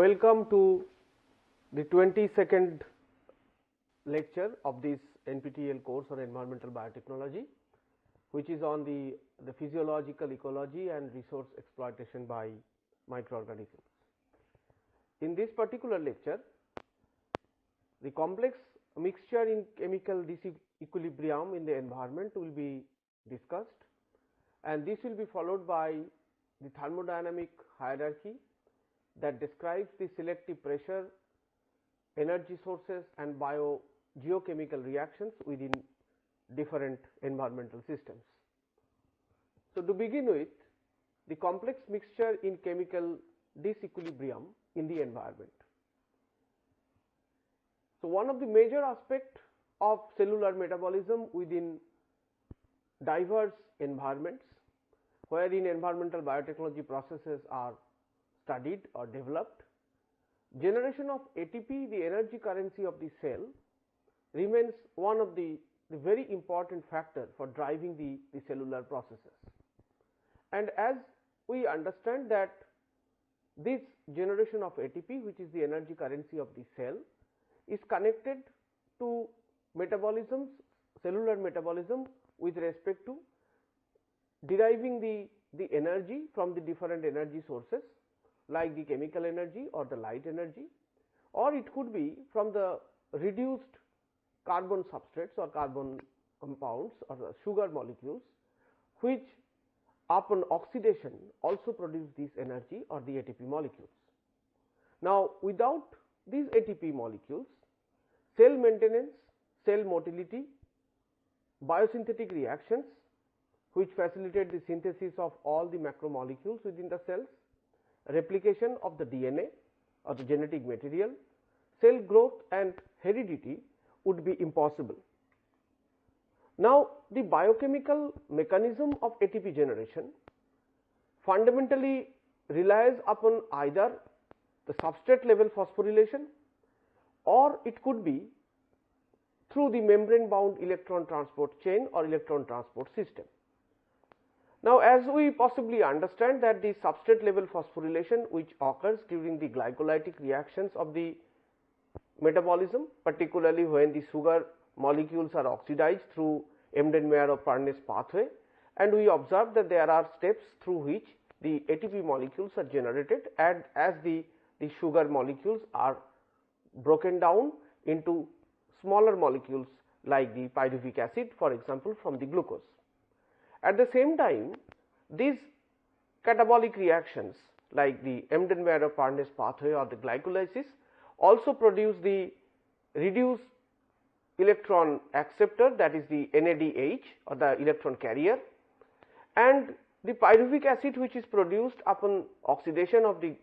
Welcome to the 22nd lecture of this NPTEL course on environmental biotechnology, which is on the physiological ecology and resource exploitation by microorganisms. In this particular lecture, the complex mixture in chemical disequilibrium in the environment will be discussed, and this will be followed by the thermodynamic hierarchy that describes the selective pressure, energy sources and geochemical reactions within different environmental systems. So, to begin with, the complex mixture in chemical disequilibrium in the environment. So, one of the major aspects of cellular metabolism within diverse environments, wherein environmental biotechnology processes are studied or developed, generation of ATP, the energy currency of the cell, remains one of the very important factor for driving the cellular processes. And as we understand that this generation of ATP, which is the energy currency of the cell, is connected to metabolism, cellular metabolism with respect to deriving the energy from the different energy sources, like the chemical energy or the light energy, or it could be from the reduced carbon substrates or carbon compounds or the sugar molecules, which upon oxidation also produce this energy or the ATP molecules. Now, without these ATP molecules, cell maintenance, cell motility, biosynthetic reactions which facilitate the synthesis of all the macromolecules within the cells, replication of the DNA or the genetic material, cell growth and heredity would be impossible. Now, the biochemical mechanism of ATP generation fundamentally relies upon either the substrate level phosphorylation, or it could be through the membrane bound electron transport chain or electron transport system. Now, as we possibly understand that the substrate level phosphorylation which occurs during the glycolytic reactions of the metabolism, particularly when the sugar molecules are oxidized through Embden-Meyer-Pernes pathway, and we observe that there are steps through which the ATP molecules are generated, and as the sugar molecules are broken down into smaller molecules like the pyruvic acid, for example, from the glucose. At the same time, these catabolic reactions like the Embden-Meyer-Pernes pathway or the glycolysis also produce the reduced electron acceptor, that is the NADH or the electron carrier, and the pyruvic acid which is produced upon oxidation of the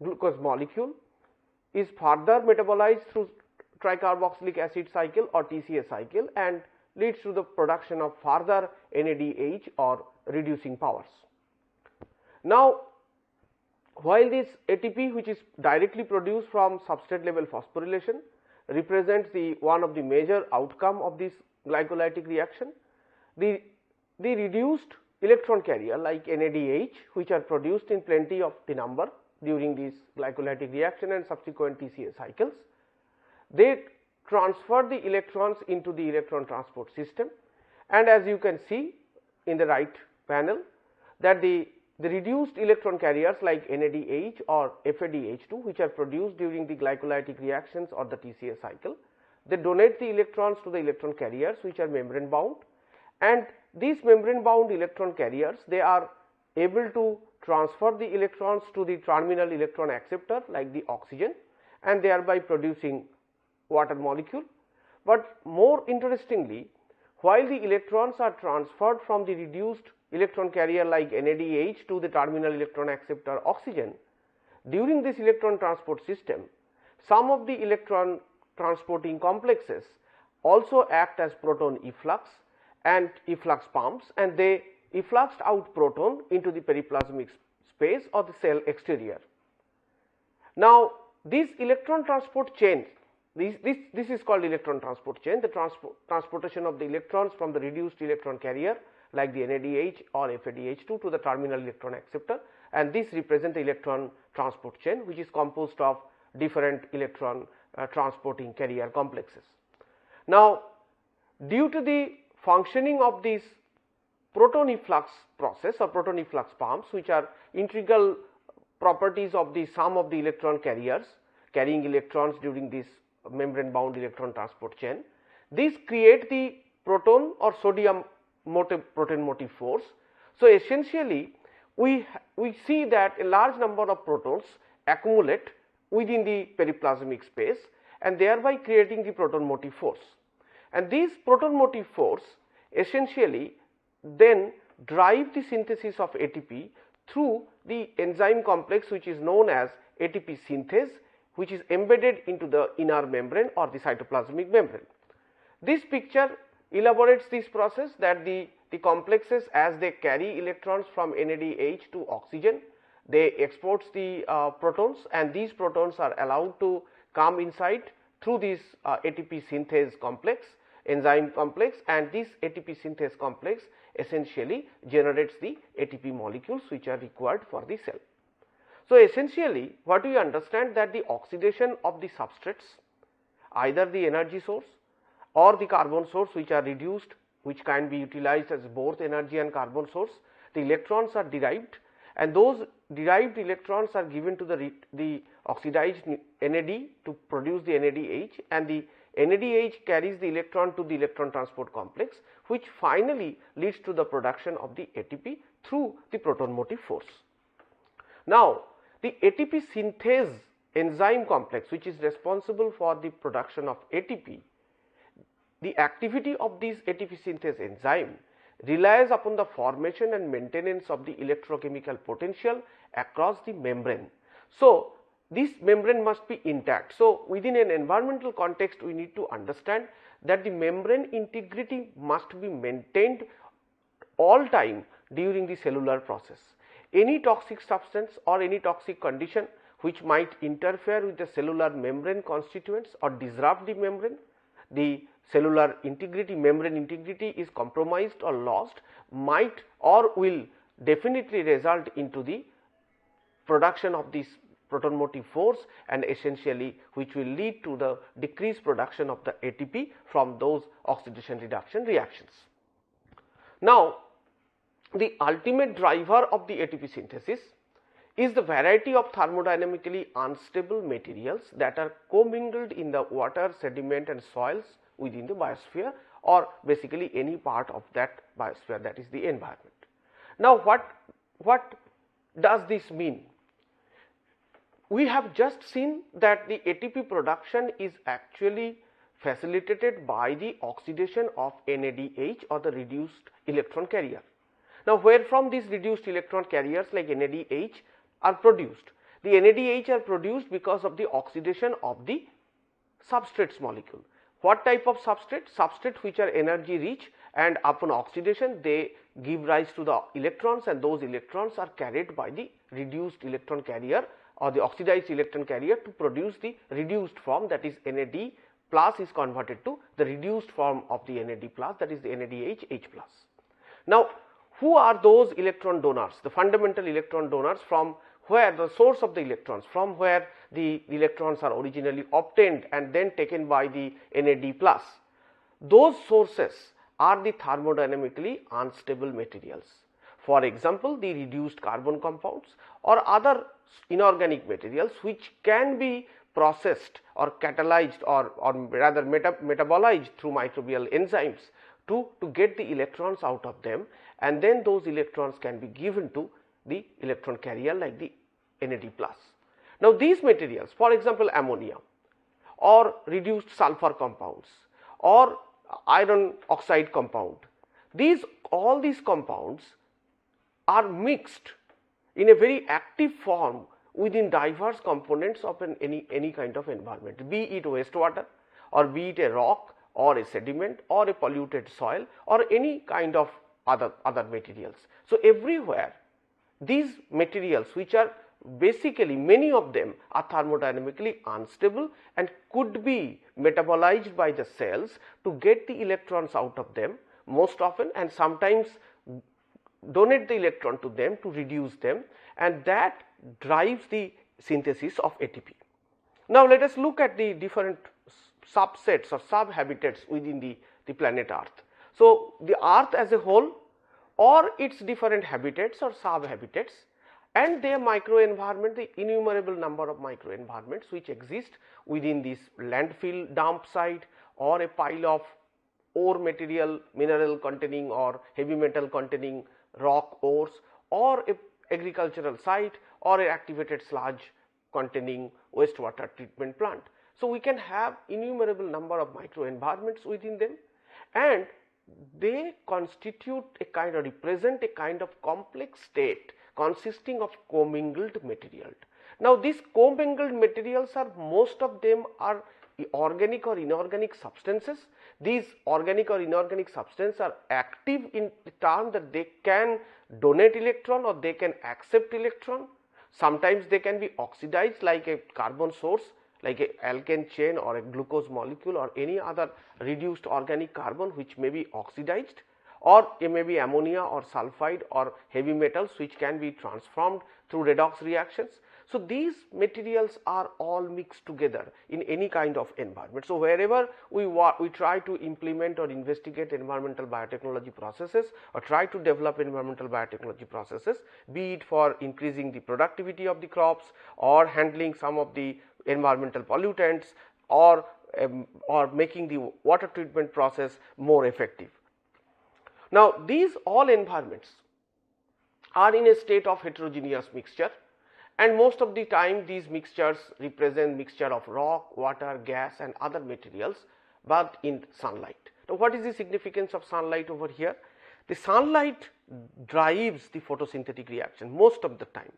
glucose molecule is further metabolized through tricarboxylic acid cycle or TCA cycle and leads to the production of further NADH or reducing powers. Now, while this ATP which is directly produced from substrate level phosphorylation represents the one of the major outcome of this glycolytic reaction, the reduced electron carrier like NADH, which are produced in plenty of the number during this glycolytic reaction and subsequent TCA cycles, they transfer the electrons into the electron transport system, and as you can see in the right panel that the reduced electron carriers like NADH or FADH2, which are produced during the glycolytic reactions or the TCA cycle, they donate the electrons to the electron carriers which are membrane bound, and these membrane bound electron carriers, they are able to transfer the electrons to the terminal electron acceptor like the oxygen, and thereby producing water molecule. But more interestingly, while the electrons are transferred from the reduced electron carrier like NADH to the terminal electron acceptor oxygen, during this electron transport system, some of the electron transporting complexes also act as proton efflux and efflux pumps, and they effluxed out proton into the periplasmic space or the cell exterior. Now, this electron transport chain, this is called electron transport chain, the transportation of the electrons from the reduced electron carrier like the NADH or FADH2 to the terminal electron acceptor, and this represent the electron transport chain, which is composed of different electron transporting carrier complexes. Now, due to the functioning of this proton efflux process or proton efflux pumps, which are integral properties of the sum of the electron carriers carrying electrons during this membrane bound electron transport chain, these create the proton or sodium proton motive force. So, essentially we see that a large number of protons accumulate within the periplasmic space and thereby creating the proton motive force, and this proton motive force essentially then drive the synthesis of ATP through the enzyme complex which is known as ATP synthase, which is embedded into the inner membrane or the cytoplasmic membrane. This picture elaborates this process, that the complexes, as they carry electrons from NADH to oxygen, they export the protons, and these protons are allowed to come inside through this ATP synthase complex, enzyme complex, and this ATP synthase complex essentially generates the ATP molecules which are required for the cell. So, essentially what we understand, that the oxidation of the substrates, either the energy source or the carbon source which are reduced, which can be utilized as both energy and carbon source, the electrons are derived, and those derived electrons are given to the oxidized NAD to produce the NADH, and the NADH carries the electron to the electron transport complex, which finally leads to the production of the ATP through the proton motive force. Now, the ATP synthase enzyme complex, which is responsible for the production of ATP, the activity of this ATP synthase enzyme relies upon the formation and maintenance of the electrochemical potential across the membrane. So, this membrane must be intact. So, within an environmental context, we need to understand that the membrane integrity must be maintained all time during the cellular process. Any toxic substance or any toxic condition which might interfere with the cellular membrane constituents or disrupt the membrane, the cellular integrity, membrane integrity is compromised or lost, might or will definitely result into the production of this proton motive force, and essentially which will lead to the decreased production of the ATP from those oxidation reduction reactions. Now, the ultimate driver of the ATP synthesis is the variety of thermodynamically unstable materials that are commingled in the water, sediment and soils within the biosphere, or basically any part of that biosphere, that is the environment. Now, what does this mean? We have just seen that the ATP production is actually facilitated by the oxidation of NADH or the reduced electron carrier. Now, where from these reduced electron carriers like NADH are produced? The NADH are produced because of the oxidation of the substrates molecule. What type of substrate? Substrate which are energy rich, and upon oxidation they give rise to the electrons, and those electrons are carried by the reduced electron carrier or the oxidized electron carrier to produce the reduced form, that is NAD plus is converted to the reduced form of the NAD plus, that is the NADH H plus. Now, who are those electron donors? The fundamental electron donors from where the source of the electrons, from where the electrons are originally obtained and then taken by the NAD plus. Those sources are the thermodynamically unstable materials. For example, the reduced carbon compounds or other inorganic materials which can be processed or catalyzed or rather metabolized through microbial enzymes to get the electrons out of them, and then those electrons can be given to the electron carrier like the NAD plus. Now, these materials, for example ammonia or reduced sulfur compounds or iron oxide compound, all these compounds are mixed in a very active form within diverse components of any kind of environment, be it wastewater or be it a rock or a sediment or a polluted soil or any kind of other materials. So, everywhere these materials, which are basically many of them are thermodynamically unstable and could be metabolized by the cells to get the electrons out of them most often, and sometimes donate the electron to them to reduce them, and that drives the synthesis of ATP. Now, let us look at the different subsets or sub-habitats within the planet Earth. So, the Earth as a whole or its different habitats or sub-habitats and their microenvironment, the innumerable number of microenvironments which exist within this landfill dump site or a pile of ore material, mineral containing or heavy metal containing rock ores, or a agricultural site or a activated sludge containing wastewater treatment plant. So, we can have innumerable number of microenvironments within them, and they constitute a kind or represent a kind of complex state consisting of commingled material. Now, these commingled materials are, most of them are organic or inorganic substances. These organic or inorganic substances are active in the term that they can donate electron or they can accept electron. Sometimes they can be oxidized like a carbon source, like a alkane chain or a glucose molecule or any other reduced organic carbon which may be oxidized, or it may be ammonia or sulphide or heavy metals which can be transformed through redox reactions. So, these materials are all mixed together in any kind of environment. So, wherever we try to implement or investigate environmental biotechnology processes or try to develop environmental biotechnology processes, be it for increasing the productivity of the crops or handling some of the environmental pollutants or making the water treatment process more effective. Now, these all environments are in a state of heterogeneous mixture, and most of the time these mixtures represent mixture of rock, water, gas and other materials, but in sunlight. Now, what is the significance of sunlight over here? The sunlight drives the photosynthetic reaction most of the time.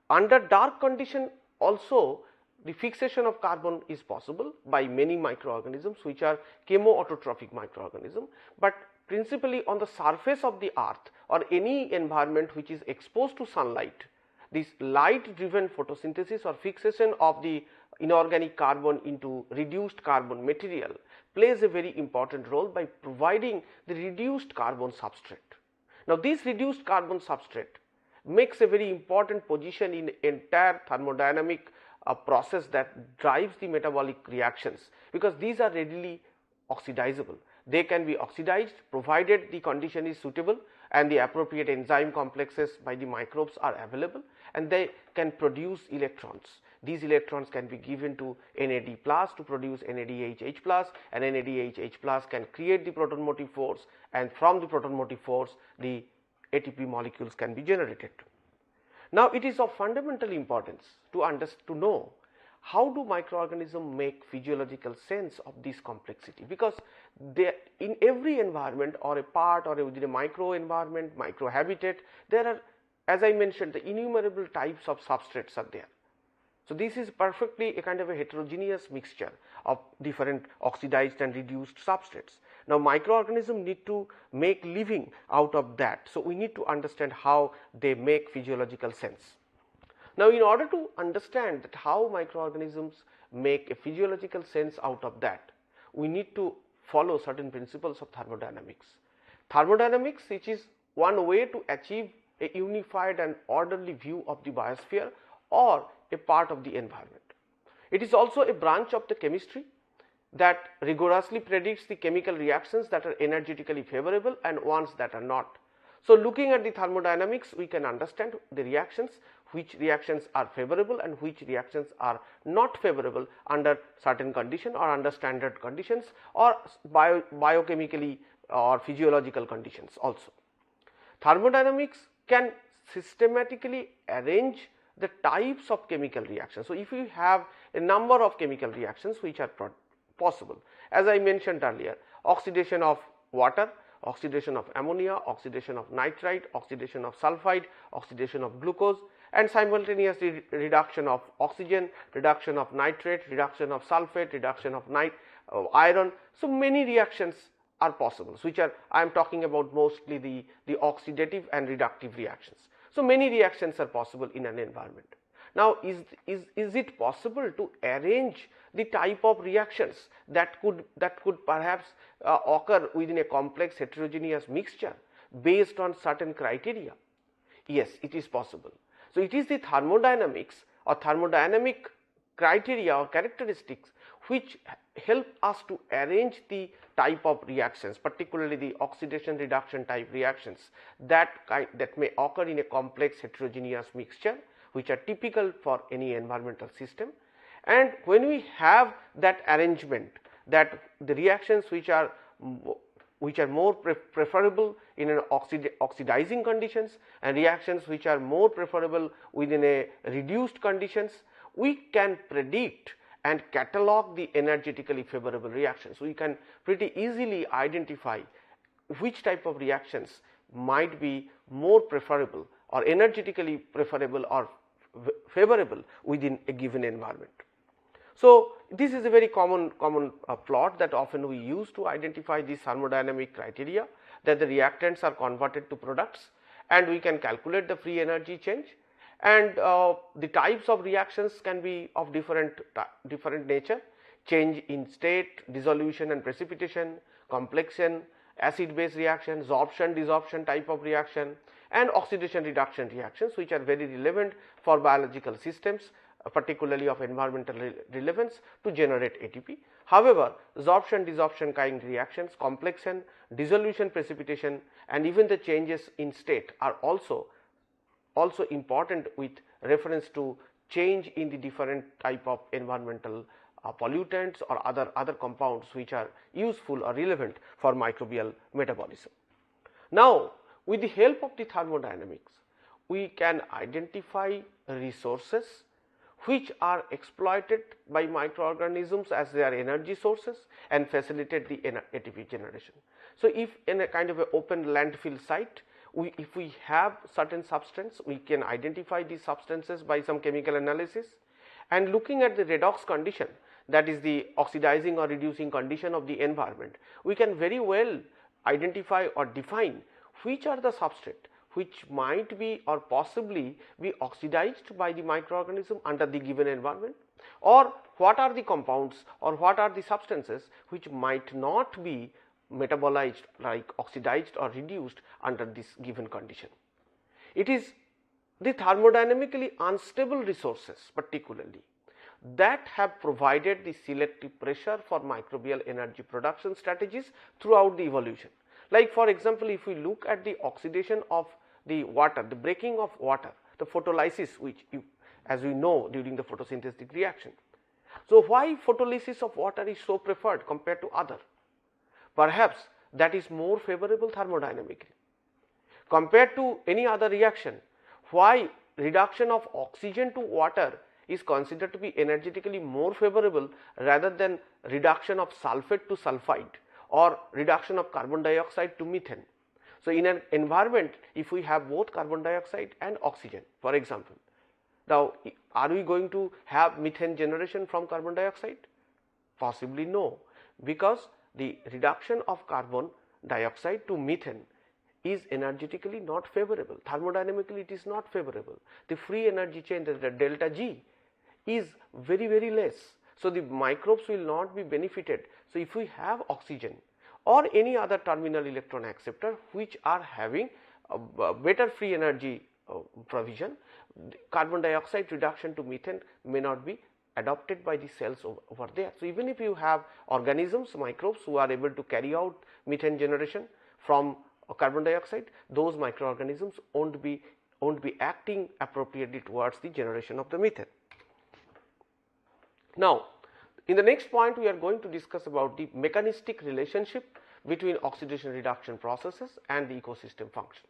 Under dark condition also the fixation of carbon is possible by many microorganisms which are chemoautotrophic microorganisms, but principally on the surface of the earth or any environment which is exposed to sunlight, this light driven photosynthesis or fixation of the inorganic carbon into reduced carbon material plays a very important role by providing the reduced carbon substrate. Now, this reduced carbon substrate makes a very important position in entire thermodynamic process that drives the metabolic reactions, because these are readily oxidizable. They can be oxidized provided the condition is suitable and the appropriate enzyme complexes by the microbes are available, and they can produce electrons. These electrons can be given to NAD plus to produce NADH plus, and NADH plus can create the proton motive force, and from the proton motive force the ATP molecules can be generated. Now, it is of fundamental importance to know how do microorganisms make physiological sense of this complexity, because they, in every environment or a part or within a micro environment, micro habitat, there are, as I mentioned, the innumerable types of substrates are there. So, this is perfectly a kind of a heterogeneous mixture of different oxidized and reduced substrates. Now, microorganisms need to make living out of that. So, we need to understand how they make physiological sense. Now, in order to understand that how microorganisms make a physiological sense out of that, we need to follow certain principles of thermodynamics. Thermodynamics, which is one way to achieve a unified and orderly view of the biosphere or a part of the environment. It is also a branch of the chemistry that rigorously predicts the chemical reactions that are energetically favorable and ones that are not. So, looking at the thermodynamics, we can understand the reactions, which reactions are favorable and which reactions are not favorable under certain condition or under standard conditions or biochemically or physiological conditions also. Thermodynamics can systematically arrange the types of chemical reactions. So, if you have a number of chemical reactions which are possible, as I mentioned earlier, oxidation of water, oxidation of ammonia, oxidation of nitrite, oxidation of sulphide, oxidation of glucose, and simultaneously reduction of oxygen, reduction of nitrate, reduction of sulphate, reduction of iron. So, many reactions are possible, which are, I am talking about mostly the oxidative and reductive reactions. So, many reactions are possible in an environment. Now, is it possible to arrange the type of reactions that could perhaps occur within a complex heterogeneous mixture? based on certain criteria? Yes, it is possible. So, it is the thermodynamics or thermodynamic criteria or characteristics which help us to arrange the type of reactions, particularly the oxidation reduction type reactions that may occur in a complex heterogeneous mixture, which are typical for any environmental system. And when we have that arrangement, that the reactions which are more preferable in an oxidizing conditions and reactions which are more preferable within a reduced conditions, we can predict and catalog the energetically favorable reactions. We can pretty easily identify which type of reactions might be more preferable or energetically preferable or favorable within a given environment. So, this is a very common plot that often we use to identify these thermodynamic criteria, that the reactants are converted to products and we can calculate the free energy change, and the types of reactions can be of different nature: change in state, dissolution and precipitation, complexion, acid base reaction, sorption desorption type of reaction, and oxidation reduction reactions, which are very relevant for biological systems, particularly of environmental relevance, to generate ATP. However, sorption desorption kind reactions, complexion, dissolution, precipitation, and even the changes in state are also important with reference to change in the different type of environmental pollutants or other compounds which are useful or relevant for microbial metabolism. Now, with the help of the thermodynamics, we can identify resources which are exploited by microorganisms as their energy sources and facilitate the ATP generation. So, if in a kind of an open landfill site, if we have certain substance, we can identify these substances by some chemical analysis, and looking at the redox condition, that is the oxidizing or reducing condition of the environment, we can very well identify or define which are the substrate which might be or possibly be oxidized by the microorganism under the given environment, or what are the compounds or what are the substances which might not be metabolized, like oxidized or reduced under this given condition. It is the thermodynamically unstable resources particularly that have provided the selective pressure for microbial energy production strategies throughout the evolution. Like for example, if we look at the oxidation of the water, the breaking of water, the photolysis, which as we know during the photosynthetic reaction. So, why photolysis of water is so preferred compared to other? Perhaps that is more favorable thermodynamically compared to any other reaction. Why reduction of oxygen to water is considered to be energetically more favorable rather than reduction of sulfate to sulfide or reduction of carbon dioxide to methane. So, in an environment, if we have both carbon dioxide and oxygen, for example, now are we going to have methane generation from carbon dioxide? Possibly no, because the reduction of carbon dioxide to methane is energetically not favorable. Thermodynamically, it is not favorable. The free energy change, the delta G, is very less. So, the microbes will not be benefited. So, if we have oxygen or any other terminal electron acceptor which are having a better free energy provision, carbon dioxide reduction to methane may not be adopted by the cells over there. So, even if you have organisms, microbes who are able to carry out methane generation from carbon dioxide, those microorganisms won't be acting appropriately towards the generation of the methane. Now, in the next point, we are going to discuss about the mechanistic relationship between oxidation reduction processes and the ecosystem function.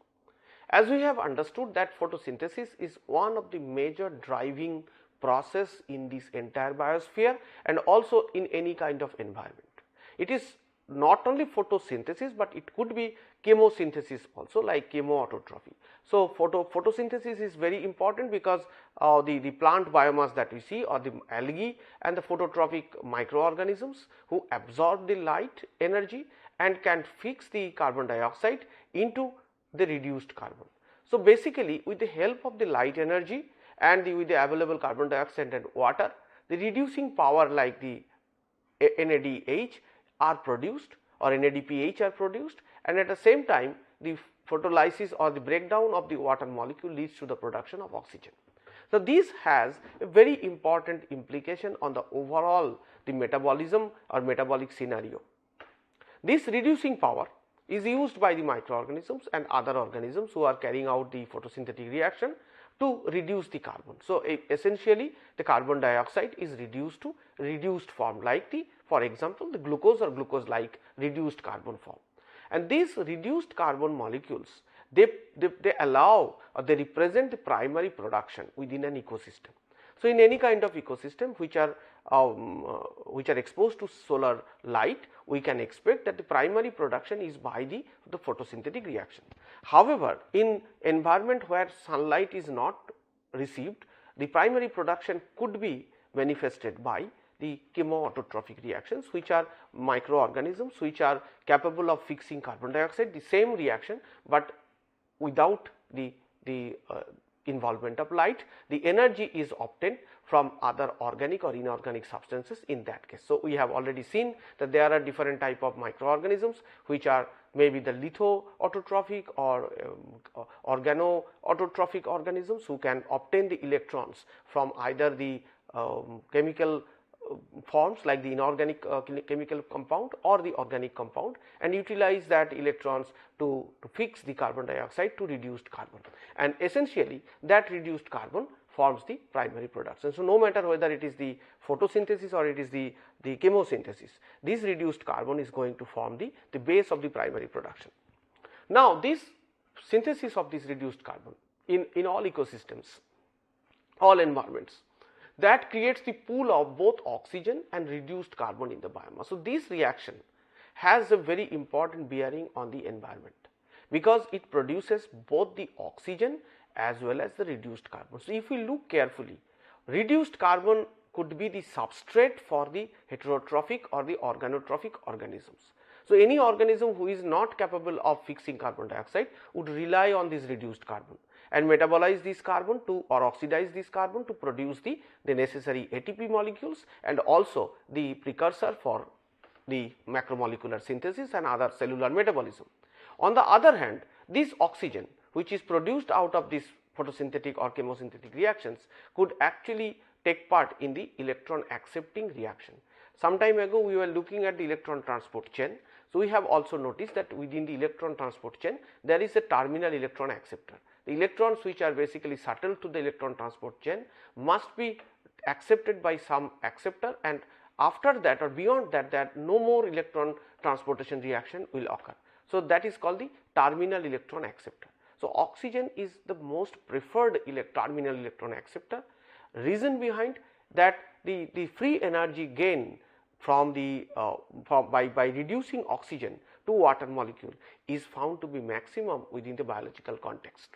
As we have understood that photosynthesis is one of the major driving process in this entire biosphere and also in any kind of environment. It is not only photosynthesis, but it could be chemosynthesis also, like chemoautotrophy. So, photosynthesis is very important because the plant biomass that we see, or the algae and the phototrophic microorganisms who absorb the light energy and can fix the carbon dioxide into the reduced carbon. So, basically with the help of the light energy and with the available carbon dioxide and water, the reducing power like the NADH are produced or NADPH are produced, and at the same time the photolysis or the breakdown of the water molecule leads to the production of oxygen. So, this has a very important implication on the overall the metabolism or metabolic scenario. This reducing power is used by the microorganisms and other organisms who are carrying out the photosynthetic reaction to reduce the carbon. So, essentially the carbon dioxide is reduced to reduced form, like the, for example, the glucose or glucose like reduced carbon form. And these reduced carbon molecules, they allow or they represent the primary production within an ecosystem. So, in any kind of ecosystem which are exposed to solar light, we can expect that the primary production is by the photosynthetic reaction. However, in environment where sunlight is not received, the primary production could be manifested by the chemoautotrophic reactions, which are microorganisms which are capable of fixing carbon dioxide, the same reaction, but without the involvement of light. The energy is obtained from other organic or inorganic substances in that case. So, we have already seen that there are different type of microorganisms which are maybe the lithoautotrophic or organoautotrophic organisms who can obtain the electrons from either the chemical forms like the inorganic chemical compound or the organic compound, and utilize that electrons to fix the carbon dioxide to reduced carbon, and essentially that reduced carbon forms the primary production. So, no matter whether it is the photosynthesis or it is the chemosynthesis, this reduced carbon is going to form the base of the primary production. Now, this synthesis of this reduced carbon in all ecosystems, all environments, that creates the pool of both oxygen and reduced carbon in the biomass. So, this reaction has a very important bearing on the environment, because it produces both the oxygen as well as the reduced carbon. So, if we look carefully, reduced carbon could be the substrate for the heterotrophic or the organotrophic organisms. So, any organism who is not capable of fixing carbon dioxide would rely on this reduced carbon and metabolize this carbon to or oxidize this carbon to produce the necessary ATP molecules and also the precursor for the macromolecular synthesis and other cellular metabolism. On the other hand, this oxygen which is produced out of these photosynthetic or chemosynthetic reactions could actually take part in the electron accepting reaction. Some time ago we were looking at the electron transport chain. So, we have also noticed that within the electron transport chain there is a terminal electron acceptor. The electrons which are basically subtle to the electron transport chain must be accepted by some acceptor, and after that or beyond that no more electron transportation reaction will occur. So, that is called the terminal electron acceptor. So, oxygen is the most preferred terminal electron acceptor. Reason behind that, the free energy gain from the by reducing oxygen to water molecule is found to be maximum within the biological context.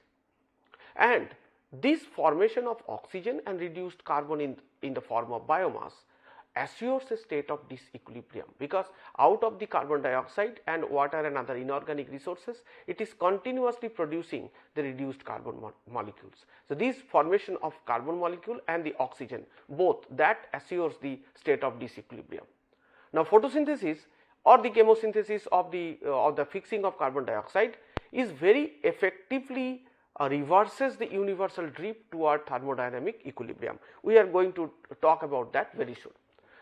And this formation of oxygen and reduced carbon in the form of biomass assures a state of disequilibrium, because out of the carbon dioxide and water and other inorganic resources, it is continuously producing the reduced carbon molecules. So, this formation of carbon molecule and the oxygen, both that assures the state of disequilibrium. Now, photosynthesis or the chemosynthesis of the fixing of carbon dioxide is very effectively reverses the universal drift toward thermodynamic equilibrium. We are going to talk about that very soon.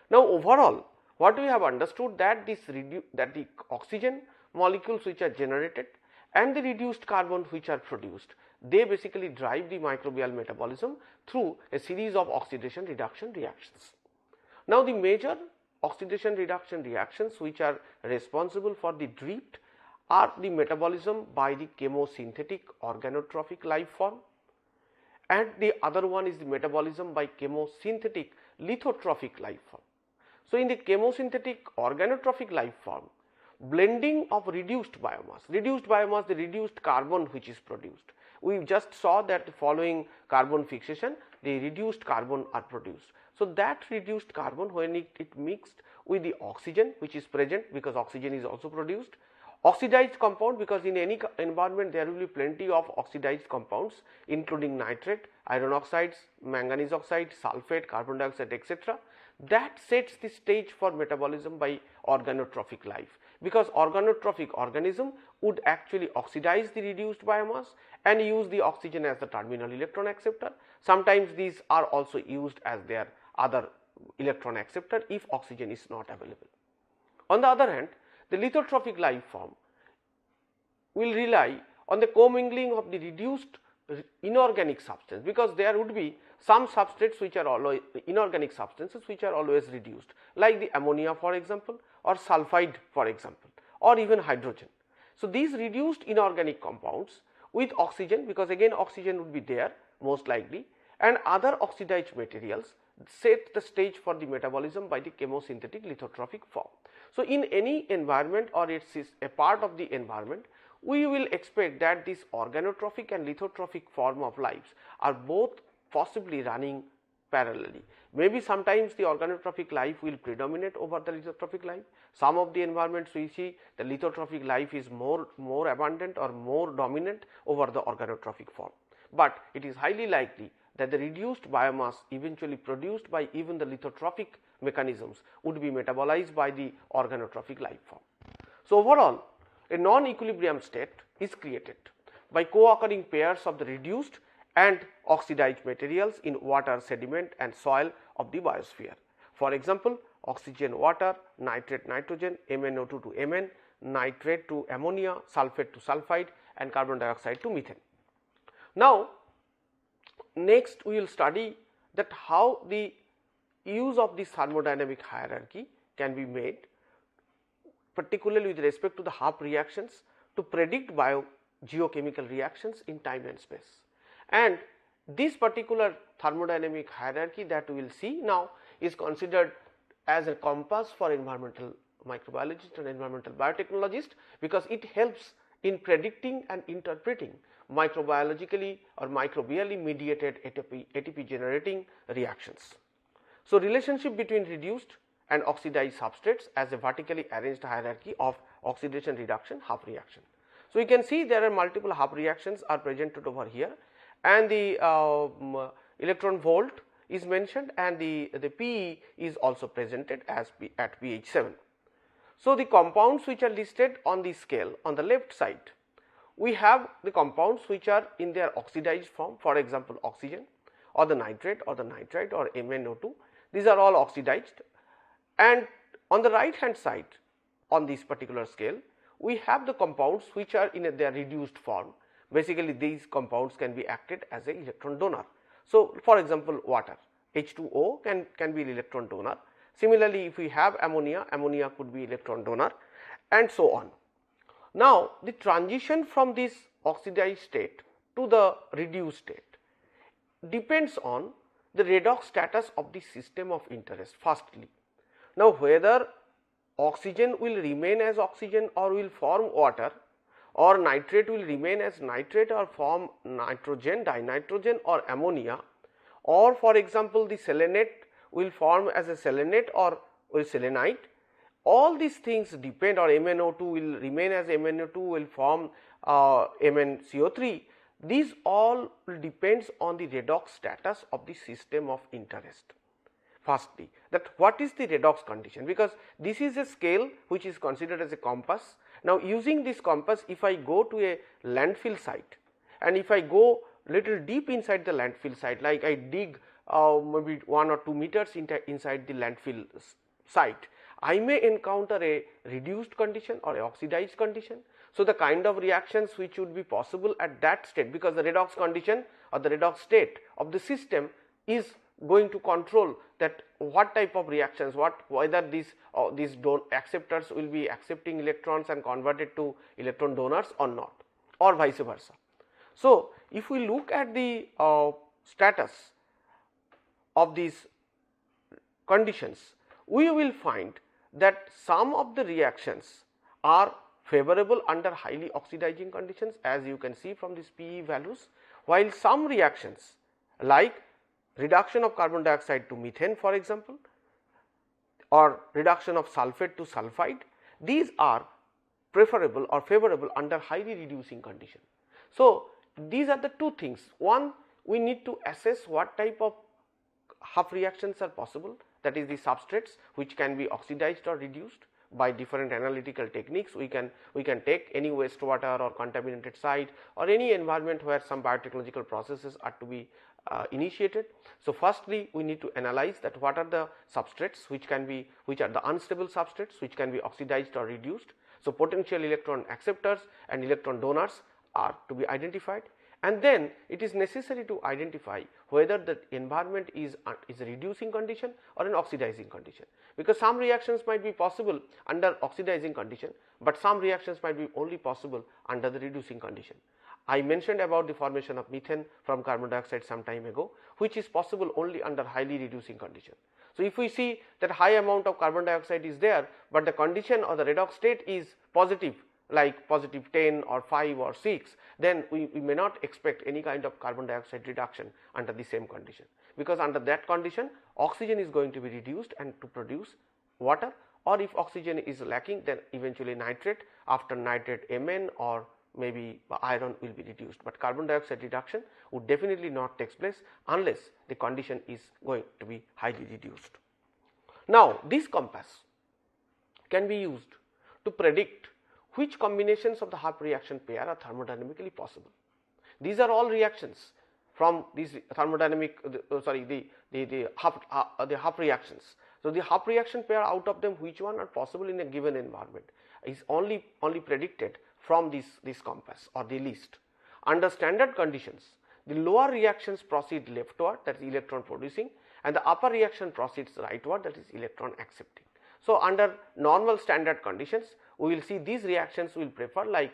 Now, overall what we have understood that that the oxygen molecules which are generated and the reduced carbon which are produced, they basically drive the microbial metabolism through a series of oxidation reduction reactions. Now, the major oxidation reduction reactions which are responsible for the drift are the metabolism by the chemosynthetic organotrophic life form, and the other one is the metabolism by chemosynthetic lithotrophic life form. So, in the chemosynthetic organotrophic life form, blending of reduced biomass, the reduced carbon which is produced. We just saw that following carbon fixation, the reduced carbon are produced. So, that reduced carbon, when it mixed with the oxygen which is present, because oxygen is also produced, oxidized compound, because in any environment there will be plenty of oxidized compounds including nitrate, iron oxides, manganese oxide, sulfate, carbon dioxide, etc. That sets the stage for metabolism by organotrophic life, because organotrophic organism would actually oxidize the reduced biomass and use the oxygen as the terminal electron acceptor. Sometimes these are also used as their other electron acceptor if oxygen is not available. On the other hand, the lithotrophic life form will rely on the commingling of the reduced inorganic substance, because there would be some substrates which are always inorganic substances which are always reduced, like the ammonia for example, or sulfide for example, or even hydrogen. So, these reduced inorganic compounds with oxygen, because again oxygen would be there most likely, and other oxidized materials set the stage for the metabolism by the chemosynthetic lithotrophic form. So, in any environment, or it is a part of the environment, we will expect that this organotrophic and lithotrophic form of lives are both possibly running parallelly. Maybe sometimes the organotrophic life will predominate over the lithotrophic life. Some of the environments we see the lithotrophic life is more abundant or more dominant over the organotrophic form, but it is highly likely that the reduced biomass eventually produced by even the lithotrophic mechanisms would be metabolized by the organotrophic life form. So, overall a non-equilibrium state is created by co-occurring pairs of the reduced and oxidized materials in water, sediment and soil of the biosphere. For example, oxygen water, nitrate nitrogen, MnO2 to Mn, nitrate to ammonia, sulphate to sulphide and carbon dioxide to methane. Now, next we will study that how the use of this thermodynamic hierarchy can be made, particularly with respect to the half reactions, to predict biogeochemical reactions in time and space. And this particular thermodynamic hierarchy that we will see now is considered as a compass for environmental microbiologists and environmental biotechnologists, because it helps in predicting and interpreting microbiologically or microbially mediated ATP generating reactions. So, relationship between reduced and oxidized substrates as a vertically arranged hierarchy of oxidation reduction half reaction. So, you can see there are multiple half reactions are presented over here, and the electron volt is mentioned, and the PE is also presented as at pH 7. So, the compounds which are listed on the scale on the left side, we have the compounds which are in their oxidized form, for example, oxygen or the nitrate or the nitrite or MnO2, these are all oxidized. And on the right hand side on this particular scale, we have the compounds which are in their reduced form. Basically, these compounds can be acted as an electron donor. So, for example, water H2O can be an electron donor. Similarly, if we have ammonia, ammonia could be electron donor and so on. Now, the transition from this oxidized state to the reduced state depends on the redox status of the system of interest firstly. Now, whether oxygen will remain as oxygen or will form water, or nitrate will remain as nitrate or form nitrogen, dinitrogen or ammonia, or for example, the selenate will form as a selenate or selenite, all these things depend, or MnO2 will remain as MnO2 will form MnCO3. These all depends on the redox status of the system of interest. Firstly, that what is the redox condition, because this is a scale which is considered as a compass. Now, using this compass, if I go to a landfill site and if I go little deep inside the landfill site, like I dig maybe 1 or 2 meters inside the landfill site, I may encounter a reduced condition or a oxidized condition. So, the kind of reactions which would be possible at that state, because the redox condition or the redox state of the system is going to control that what type of reactions, whether these acceptors will be accepting electrons and converted to electron donors or not, or vice versa. So, if we look at the status of these conditions, we will find that some of the reactions are favorable under highly oxidizing conditions, as you can see from these PE values, while some reactions like reduction of carbon dioxide to methane for example, or reduction of sulphate to sulphide, these are preferable or favorable under highly reducing condition. So, these are the two things. One, we need to assess what type of half reactions are possible, that is the substrates which can be oxidized or reduced. by different analytical techniques. We can take any wastewater or contaminated site or any environment where some biotechnological processes are to be initiated. So, firstly we need to analyze that what are the substrates which are the unstable substrates which can be oxidized or reduced. So, potential electron acceptors and electron donors are to be identified, and then it is necessary to identify whether the environment is a reducing condition or an oxidizing condition, because some reactions might be possible under oxidizing condition, but some reactions might be only possible under the reducing condition. I mentioned about the formation of methane from carbon dioxide some time ago, which is possible only under highly reducing condition. So, if we see that high amount of carbon dioxide is there, but the condition or the redox state is positive, like positive 10 or 5 or 6, then we may not expect any kind of carbon dioxide reduction under the same condition, because under that condition oxygen is going to be reduced and to produce water, or if oxygen is lacking, then eventually nitrate, after nitrate Mn or maybe iron will be reduced, but carbon dioxide reduction would definitely not take place unless the condition is going to be highly reduced. Now, this compass can be used to predict which combinations of the half reaction pair are thermodynamically possible. These are all reactions from these thermodynamic the half reactions. So, the half reaction pair, out of them which one are possible in a given environment is only predicted from this compass or the list. Under standard conditions, the lower reactions proceed leftward, that is electron producing, and the upper reaction proceeds rightward, that is electron accepting. So, under normal standard conditions, we will see these reactions will prefer, like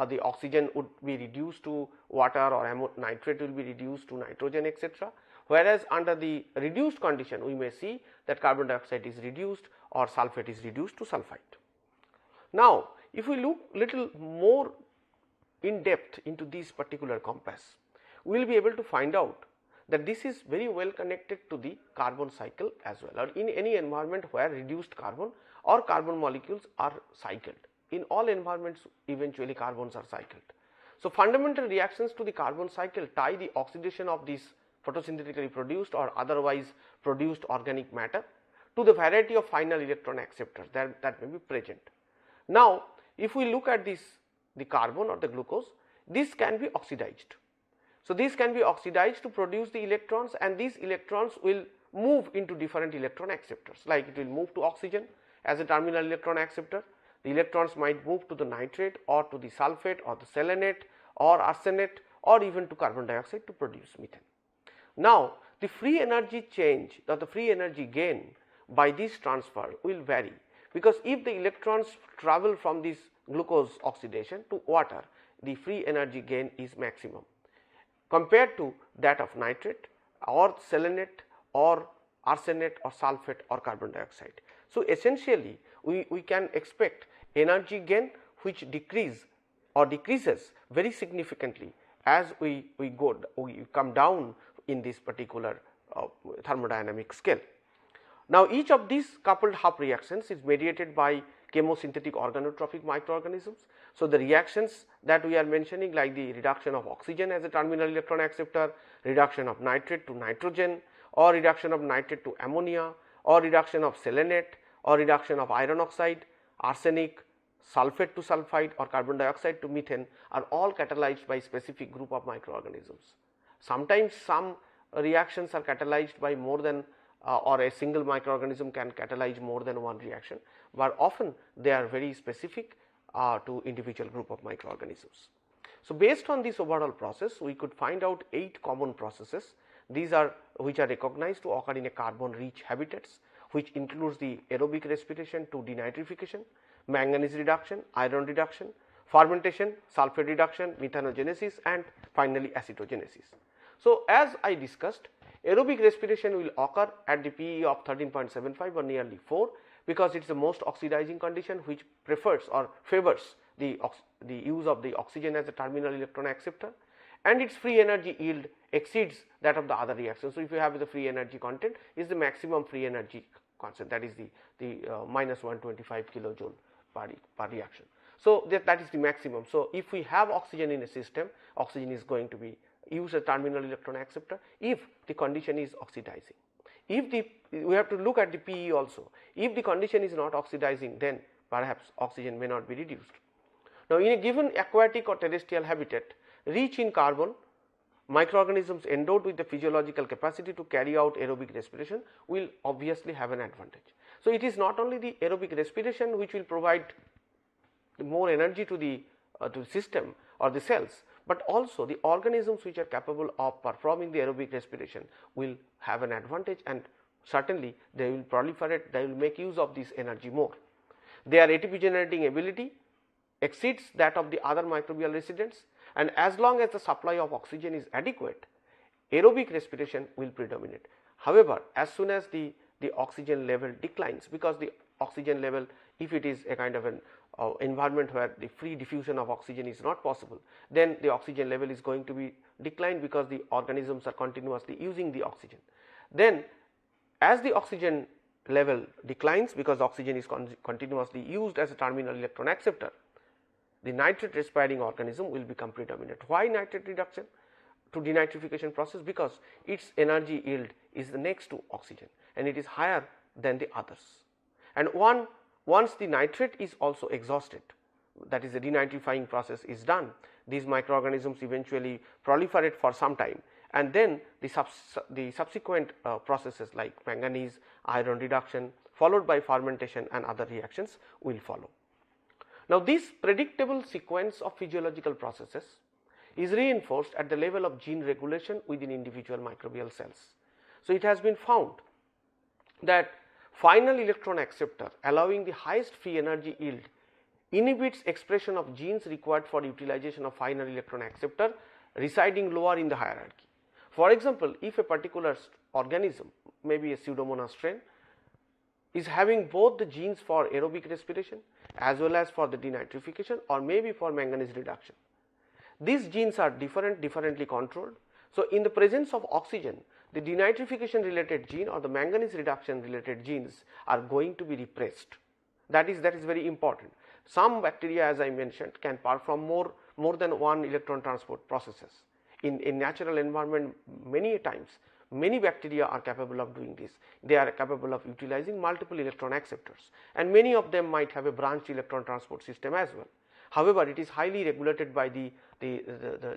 the oxygen would be reduced to water, or nitrate will be reduced to nitrogen, etc. Whereas, under the reduced condition, we may see that carbon dioxide is reduced or sulphate is reduced to sulphite. Now, if we look little more in depth into this particular compass, we will be able to find out that this is very well connected to the carbon cycle as well, or in any environment where reduced carbon or carbon molecules are cycled. In all environments, eventually carbons are cycled. So, fundamental reactions to the carbon cycle tie the oxidation of this photosynthetically produced or otherwise produced organic matter to the variety of final electron acceptors that may be present. Now, if we look at this, the carbon or the glucose, this can be oxidized. So, this can be oxidized to produce the electrons, and these electrons will move into different electron acceptors, like it will move to oxygen as a terminal electron acceptor. The electrons might move to the nitrate or to the sulphate or the selenate or arsenate or even to carbon dioxide to produce methane. Now, the free energy change or the free energy gain by this transfer will vary, because if the electrons travel from this glucose oxidation to water, the free energy gain is maximum compared to that of nitrate or selenate or arsenate or sulphate or carbon dioxide. So, essentially we can expect energy gain which decreases very significantly as we come down in this particular thermodynamic scale. Now, each of these coupled half reactions is mediated by chemosynthetic organotropic microorganisms. So, the reactions that we are mentioning, like the reduction of oxygen as a terminal electron acceptor, reduction of nitrate to nitrogen, or reduction of nitrate to ammonia, or reduction of selenate, or reduction of iron oxide, arsenic, sulphate to sulphide, or carbon dioxide to methane, are all catalyzed by specific group of microorganisms. Sometimes some reactions are catalyzed by more than or a single microorganism can catalyze more than one reaction, but often they are very specific to individual group of microorganisms. So, based on this overall process, we could find out 8 common processes. These are which are recognized to occur in a carbon rich habitats, which includes the aerobic respiration to denitrification, manganese reduction, iron reduction, fermentation, sulphate reduction, methanogenesis, and finally acetogenesis. So, as I discussed, aerobic respiration will occur at the PE of 13.75 or nearly 4, because it is the most oxidizing condition which prefers or favors the use of the oxygen as a terminal electron acceptor, and its free energy yield exceeds that of the other reactions. So, if you have the free energy content is the maximum free energy constant, that is the minus 125 kilojoule per reaction. So, that is the maximum. So, if we have oxygen in a system, oxygen is going to be use a terminal electron acceptor if the condition is oxidizing. If we have to look at the PE also, if the condition is not oxidizing, then perhaps oxygen may not be reduced. Now, in a given aquatic or terrestrial habitat rich in carbon, microorganisms endowed with the physiological capacity to carry out aerobic respiration will obviously have an advantage. So, it is not only the aerobic respiration which will provide more energy to the system or the cells, but also the organisms which are capable of performing the aerobic respiration will have an advantage, and certainly they will proliferate, they will make use of this energy more. Their ATP generating ability exceeds that of the other microbial residents, and as long as the supply of oxygen is adequate, aerobic respiration will predominate. However, as soon as the oxygen level declines, because the oxygen level, if it is a kind of an environment where the free diffusion of oxygen is not possible, then the oxygen level is going to be declined because the organisms are continuously using the oxygen. Then as the oxygen level declines, because oxygen is continuously used as a terminal electron acceptor, the nitrate respiring organism will become predominant. Why nitrate reduction to denitrification process? Because its energy yield is the next to oxygen and it is higher than the others. And once the nitrate is also exhausted, that is the denitrifying process is done, these microorganisms eventually proliferate for some time, and then the subsequent processes like manganese, iron reduction followed by fermentation and other reactions will follow. Now, this predictable sequence of physiological processes is reinforced at the level of gene regulation within individual microbial cells. So, it has been found that final electron acceptor allowing the highest free energy yield inhibits expression of genes required for utilization of final electron acceptor residing lower in the hierarchy. For example, if a particular organism, maybe a Pseudomonas strain, is having both the genes for aerobic respiration as well as for the denitrification or maybe for manganese reduction, these genes are differently controlled. So, in the presence of oxygen, the denitrification related gene or the manganese reduction related genes are going to be repressed. That is very important. Some bacteria, as I mentioned, can perform more than one electron transport processes. In natural environment, many times many bacteria are capable of doing this. They are capable of utilizing multiple electron acceptors, and many of them might have a branched electron transport system as well. However, it is highly regulated by the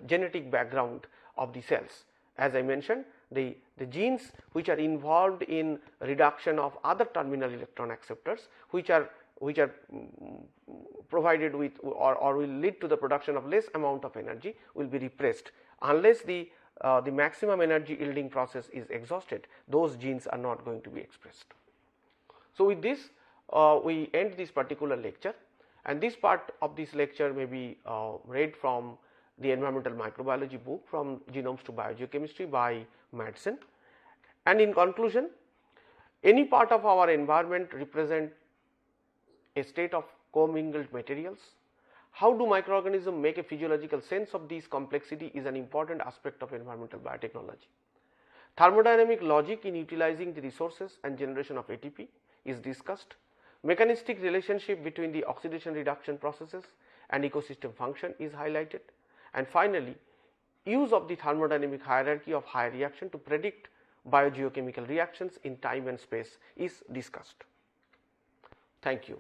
genetic background of the cells. As I mentioned, the genes which are involved in reduction of other terminal electron acceptors, which are provided with or will lead to the production of less amount of energy, will be repressed unless the maximum energy yielding process is exhausted. Those genes are not going to be expressed. So, with this we end this particular lecture, and this part of this lecture may be read from the environmental microbiology book From Genomes to Biogeochemistry by Madsen. And in conclusion, any part of our environment represent a state of commingled materials. How do microorganisms make a physiological sense of this complexity is an important aspect of environmental biotechnology. Thermodynamic logic in utilizing the resources and generation of ATP is discussed. Mechanistic relationship between the oxidation reduction processes and ecosystem function is highlighted. And finally, use of the thermodynamic hierarchy of high reaction to predict biogeochemical reactions in time and space is discussed. Thank you.